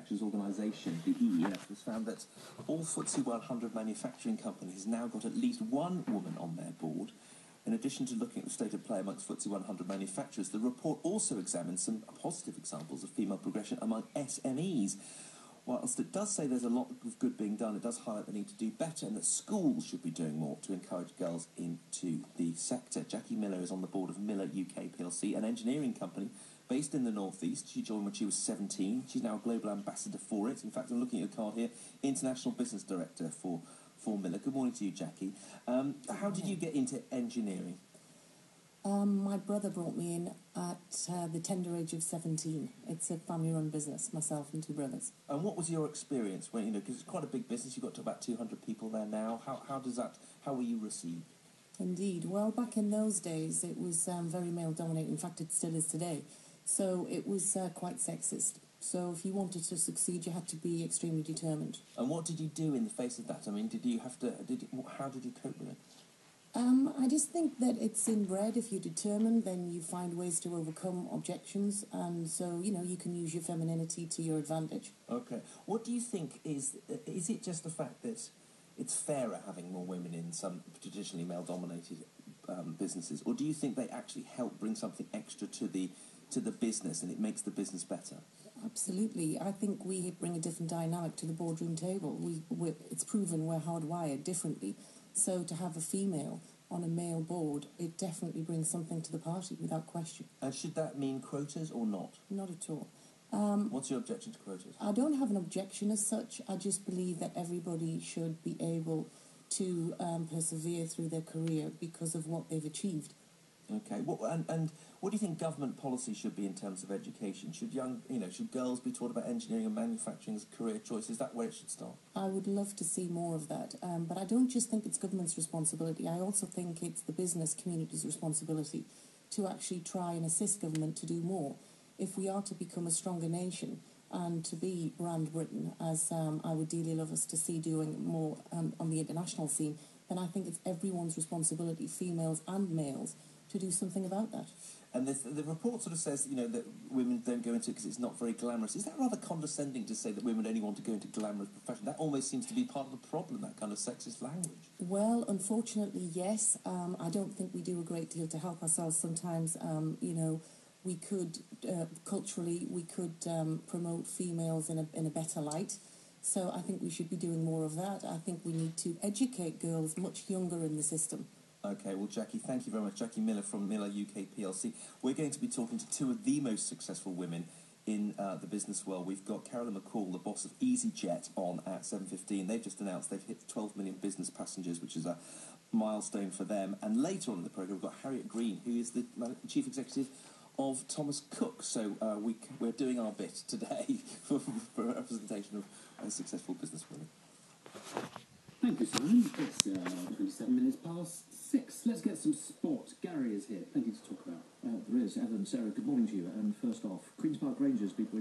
Manufacturers Organisation, the EEF, has found that all FTSE 100 manufacturing companies now got at least one woman on their board. In addition to looking at the state of play amongst FTSE 100 manufacturers, the report also examines some positive examples of female progression among SMEs. Whilst it does say there's a lot of good being done, it does highlight the need to do better and that schools should be doing more to encourage girls into the sector. Jacqui Miller is on the board of Miller UK plc, an engineering company based in the North East. She joined when she was 17. She's now a global ambassador for it. In fact, I'm looking at a card here, International Business Director for Miller. Good morning to you, Jacqui. How did you get into engineering? My brother brought me in at the tender age of 17. It's a family-run business, myself and two brothers. And what was your experience when, because it's quite a big business, you've got to about 200 people there now. How were you received? Indeed. Well, back in those days, it was very male-dominated. In fact, it still is today. So it was quite sexist. So if you wanted to succeed, you had to be extremely determined. And what did you do in the face of that? I mean, how did you cope with it? I just think that it's inbred. If you're determined, then you find ways to overcome objections, and so, you can use your femininity to your advantage. Okay. What do you think is it just the fact that it's fairer having more women in some traditionally male-dominated businesses, or do you think they actually help bring something extra to the business and it makes the business better? Absolutely. I think we bring a different dynamic to the boardroom table. It's proven we're hardwired differently. So to have a female on a male board, it definitely brings something to the party, without question. And should that mean quotas or not? Not at all. What's your objection to quotas? I don't have an objection as such. I just believe that everybody should be able to persevere through their career because of what they've achieved. Okay. And what do you think government policy should be in terms of education? Should should girls be taught about engineering and manufacturing as a career choice? Is that where it should start? I would love to see more of that. But I don't just think it's government's responsibility. I also think it's the business community's responsibility to actually try and assist government to do more. If we are to become a stronger nation and to be brand Britain, as I would dearly love us to see doing more on the international scene, then I think it's everyone's responsibility, females and males, to do something about that. And the report sort of says, that women don't go into it because it's not very glamorous. Is that rather condescending to say that women only want to go into glamorous profession? That almost seems to be part of the problem, that kind of sexist language. Well, unfortunately, yes. I don't think we do a great deal to help ourselves sometimes. We could, culturally, we could promote females in a better light. So I think we should be doing more of that. I think we need to educate girls much younger in the system. Okay, well, Jacqui, thank you very much. Jacqui Miller from Miller UK plc. We're going to be talking to two of the most successful women in the business world. We've got Carolyn McCall, the boss of EasyJet, on at 7:15. They've just announced they've hit 12 million business passengers, which is a milestone for them. And later on in the programme, we've got Harriet Green, who is the chief executive of Thomas Cook. So we're doing our bit today for a representation of successful businesswomen. Thank you, Simon. It's 27 minutes past 6. Let's get some sport. Gary is here. Plenty to talk about. There is. Evan, Sarah, good morning to you. And first off, Queen's Park Rangers beat